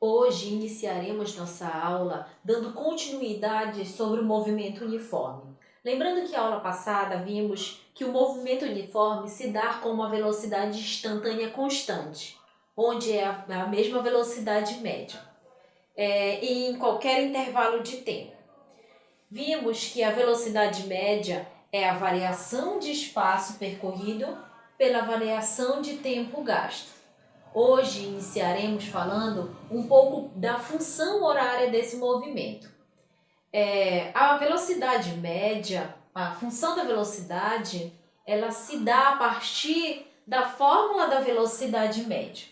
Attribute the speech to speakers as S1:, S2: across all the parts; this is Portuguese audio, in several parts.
S1: Hoje iniciaremos nossa aula dando continuidade sobre o movimento uniforme. Lembrando que a aula passada vimos que o movimento uniforme se dá com uma velocidade instantânea constante, onde é a mesma velocidade média, em qualquer intervalo de tempo. Vimos que a velocidade média é a variação de espaço percorrido pela variação de tempo gasto. Hoje iniciaremos falando um pouco da função horária desse movimento. A velocidade média, a função da velocidade, ela se dá a partir da fórmula da velocidade média.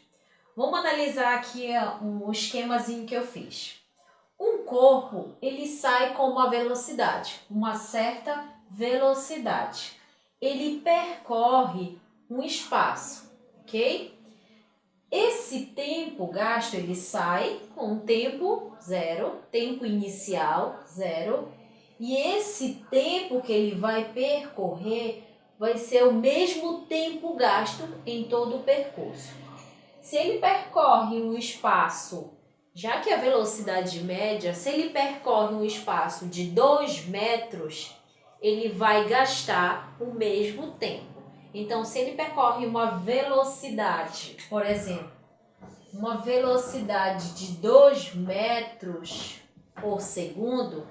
S1: Vamos analisar aqui um esquemazinho que eu fiz. Um corpo, ele sai com uma velocidade, uma certa velocidade. Ele percorre um espaço, ok? Esse tempo gasto, ele sai com tempo zero, tempo inicial zero, e esse tempo que ele vai percorrer vai ser o mesmo tempo gasto em todo o percurso. Se ele percorre um espaço, já que a velocidade média, se ele percorre um espaço de 2 metros, ele vai gastar o mesmo tempo. Então, se ele percorre uma velocidade, por exemplo, uma velocidade de 2 metros por segundo,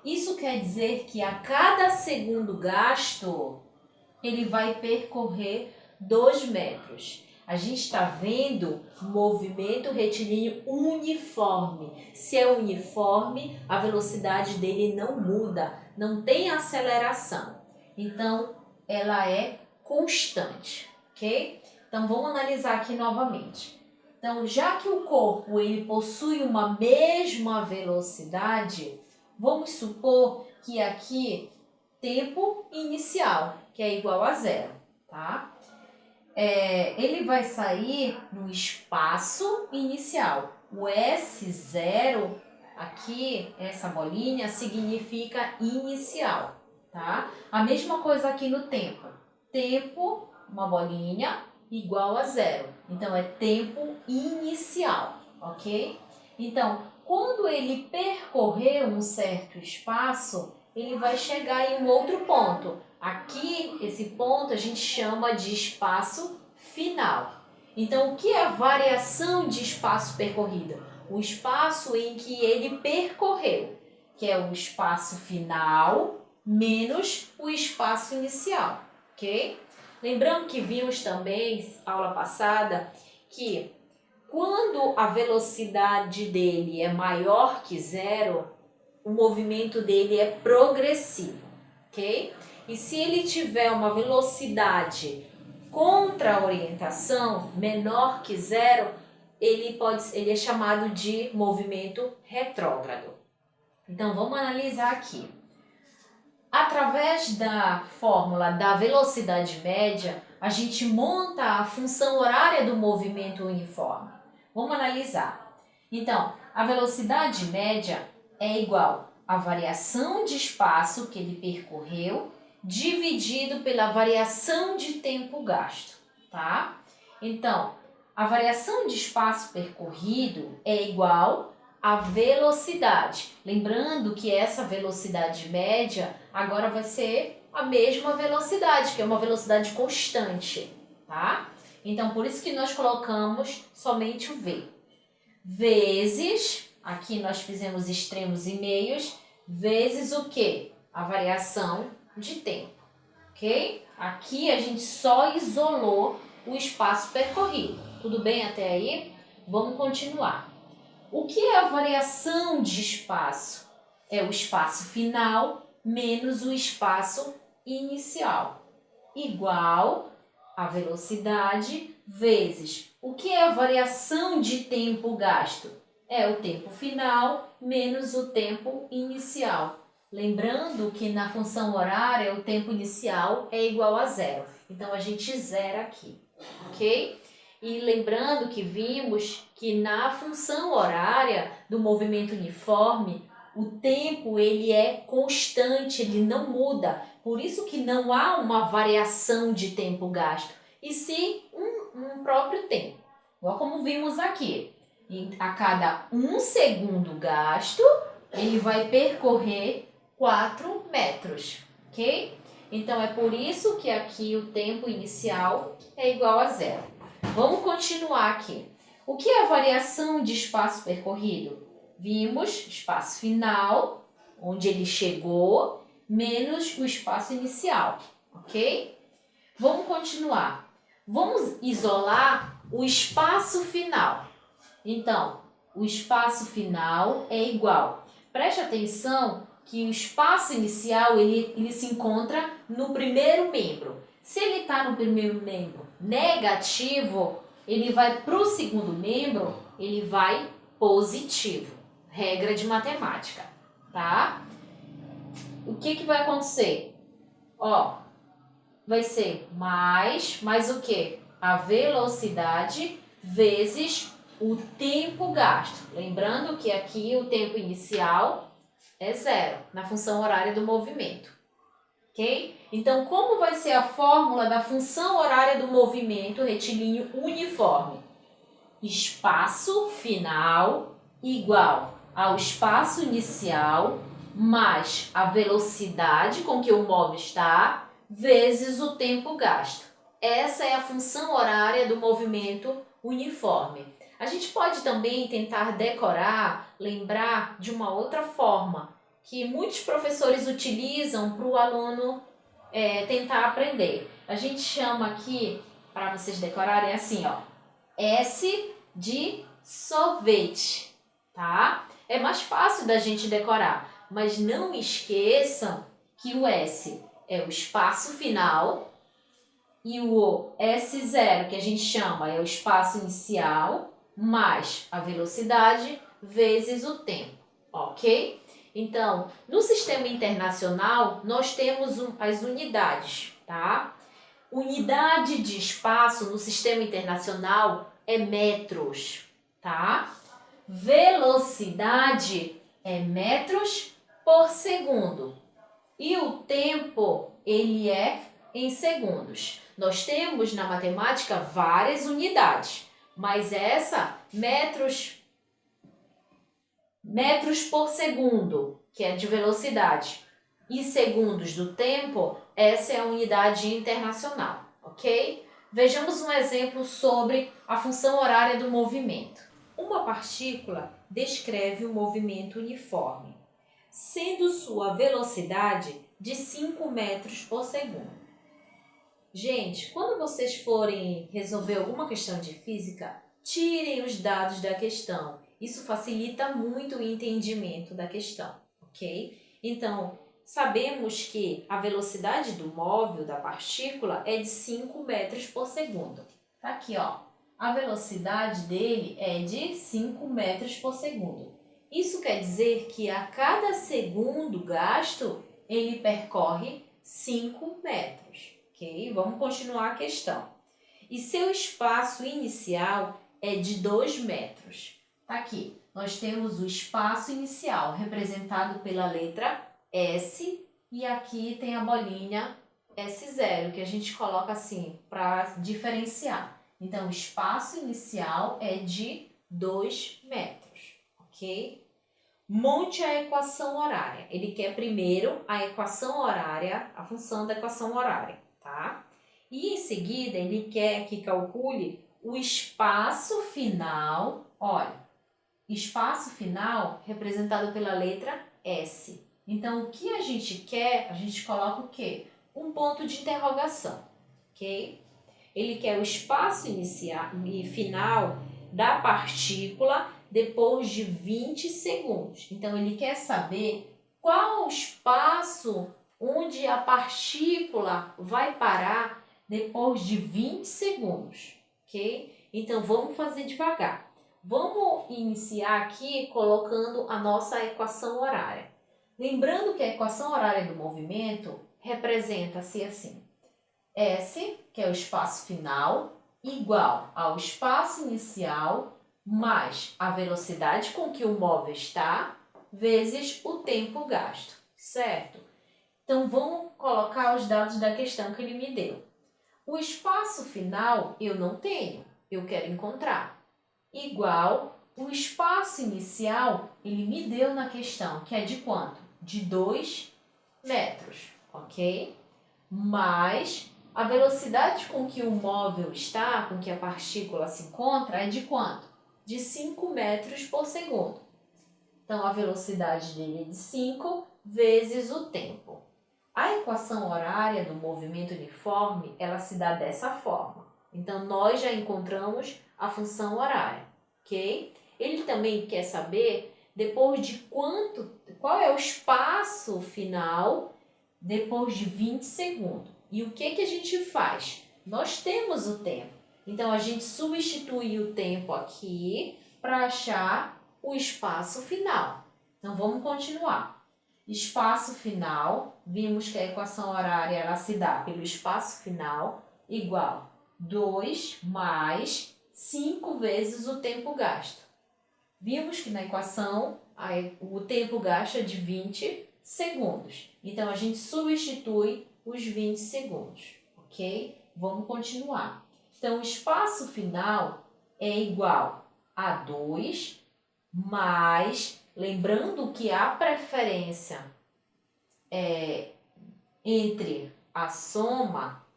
S1: isso quer dizer que a cada segundo gasto, ele vai percorrer 2 metros. A gente está vendo movimento retilíneo uniforme. Se é uniforme, a velocidade dele não muda, não tem aceleração. Então, ela é constante, ok? Então, vamos analisar aqui novamente. Então, já que o corpo ele possui uma mesma velocidade, vamos supor que aqui tempo inicial, que é igual a zero, tá? Ele vai sair no espaço inicial. O S0, aqui, essa bolinha, significa inicial, tá? A mesma coisa aqui no tempo. Tempo, uma bolinha, igual a zero. Então, é tempo inicial, ok? Então, quando ele percorrer um certo espaço, ele vai chegar em um outro ponto. Aqui, esse ponto a gente chama de espaço final. Então, o que é a variação de espaço percorrido? O espaço em que ele percorreu, que é o espaço final menos o espaço inicial, ok? Lembrando que vimos também, aula passada, que quando a velocidade dele é maior que zero, o movimento dele é progressivo, ok? E se ele tiver uma velocidade contra a orientação menor que zero, ele é chamado de movimento retrógrado. Então, vamos analisar aqui. Através da fórmula da velocidade média, a gente monta a função horária do movimento uniforme. Vamos analisar. Então, a velocidade média é igual à variação de espaço que ele percorreu dividido pela variação de tempo gasto, tá? Então, a variação de espaço percorrido é igual à velocidade. Lembrando que essa velocidade média agora vai ser a mesma velocidade, que é uma velocidade constante, tá? Então, por isso que nós colocamos somente o V. Vezes, aqui nós fizemos extremos e meios, vezes o quê? A variação de tempo, ok? Aqui a gente só isolou o espaço percorrido. Tudo bem até aí? Vamos continuar. O que é a variação de espaço? É o espaço final menos o espaço inicial, igual a velocidade vezes. O que é a variação de tempo gasto? É o tempo final menos o tempo inicial. Lembrando que na função horária o tempo inicial é igual a zero. Então, a gente zera aqui, ok? E lembrando que vimos que na função horária do movimento uniforme, o tempo ele é constante, ele não muda. Por isso que não há uma variação de tempo gasto, e sim um próprio tempo. Igual como vimos aqui. A cada 1 segundo gasto, ele vai percorrer 4 metros, ok? Então, é por isso que aqui o tempo inicial é igual a zero. Vamos continuar aqui. O que é a variação de espaço percorrido? Vimos espaço final, onde ele chegou, menos o espaço inicial, ok? Vamos continuar. Vamos isolar o espaço final. Então, o espaço final é igual. Preste atenção que o espaço inicial ele se encontra no primeiro membro. Se ele está no primeiro membro negativo, ele vai para o segundo membro, ele vai positivo. Regra de matemática, tá? O que vai acontecer? Ó, vai ser mais o quê? A velocidade vezes o tempo gasto. Lembrando que aqui o tempo inicial é zero, na função horária do movimento. Ok? Então, como vai ser a fórmula da função horária do movimento retilíneo uniforme? Espaço final igual ao espaço inicial mais a velocidade com que o móvel está vezes o tempo gasto. Essa é a função horária do movimento uniforme. A gente pode também tentar decorar, lembrar de uma outra forma que muitos professores utilizam para o aluno tentar aprender. A gente chama aqui, para vocês decorarem, assim, ó, S de sorvete, tá? É mais fácil da gente decorar, mas não esqueçam que o S é o espaço final e o S0, que a gente chama, é o espaço inicial, mais a velocidade vezes o tempo, ok? Então, no sistema internacional, nós temos as unidades, tá? Unidade de espaço no sistema internacional é metros, tá? Velocidade é metros por segundo. E o tempo, ele é em segundos. Nós temos na matemática várias unidades, mas essa, metros por segundo, que é de velocidade, e segundos do tempo, essa é a unidade internacional, ok? Vejamos um exemplo sobre a função horária do movimento. Uma partícula descreve o movimento uniforme, sendo sua velocidade de 5 metros por segundo. Gente, quando vocês forem resolver alguma questão de física, tirem os dados da questão. Isso facilita muito o entendimento da questão, ok? Então, sabemos que a velocidade do móvel, da partícula, é de 5 metros por segundo. Tá aqui, ó. A velocidade dele é de 5 metros por segundo. Isso quer dizer que a cada segundo gasto, ele percorre 5 metros. Ok? Vamos continuar a questão. E seu espaço inicial é de 2 metros. Tá aqui. Nós temos o espaço inicial, representado pela letra S, e aqui tem a bolinha S0, que a gente coloca assim, para diferenciar. Então, o espaço inicial é de 2 metros, ok? Monte a equação horária. Ele quer primeiro a equação horária, a função da equação horária, tá? E em seguida, ele quer que calcule o espaço final, olha, espaço final representado pela letra S. Então, o que a gente quer, a gente coloca o quê? Um ponto de interrogação, ok? Ele quer o espaço inicial e final da partícula depois de 20 segundos. Então, ele quer saber qual o espaço onde a partícula vai parar depois de 20 segundos, ok? Então, vamos fazer devagar. Vamos iniciar aqui colocando a nossa equação horária. Lembrando que a equação horária do movimento representa-se assim. S, que é o espaço final, igual ao espaço inicial, mais a velocidade com que o móvel está, vezes o tempo gasto, certo? Então, vamos colocar os dados da questão que ele me deu. O espaço final eu não tenho, eu quero encontrar. Igual O espaço inicial, ele me deu na questão, que é de quanto? De 2 metros, ok? Mas a velocidade com que o móvel está, com que a partícula se encontra, é de quanto? De 5 metros por segundo. Então, a velocidade dele é de 5 vezes o tempo. A equação horária do movimento uniforme, ela se dá dessa forma. Então, nós já encontramos a função horária, ok? Ele também quer saber depois de qual é o espaço final depois de 20 segundos. E o que a gente faz? Nós temos o tempo. Então, a gente substitui o tempo aqui para achar o espaço final. Então, vamos continuar. Espaço final, vimos que a equação horária ela se dá pelo espaço final igual 2 mais 5 vezes o tempo gasto. Vimos que na equação o tempo gasto é de 20 segundos. Então, a gente substitui os 20 segundos, ok? Vamos continuar. Então, o espaço final é igual a 2 mais, lembrando que a preferência entre a soma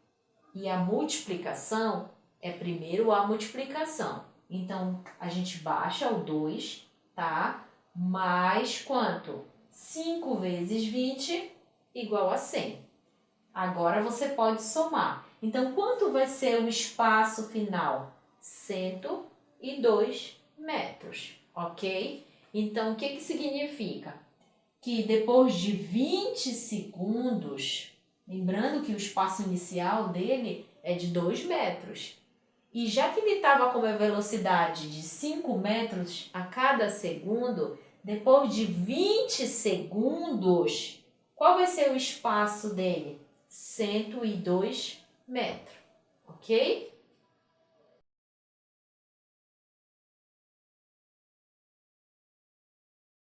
S1: e a multiplicação é primeiro a multiplicação. Então, a gente baixa o 2, tá? Mais quanto? 5 vezes 20 igual a 100. Agora você pode somar. Então, quanto vai ser o espaço final? 102 metros, ok? Então, o que significa? Que depois de 20 segundos, lembrando que o espaço inicial dele é de 2 metros, e já que ele estava com uma velocidade de 5 metros a cada segundo, depois de 20 segundos, qual vai ser o espaço dele? 102 metros, ok?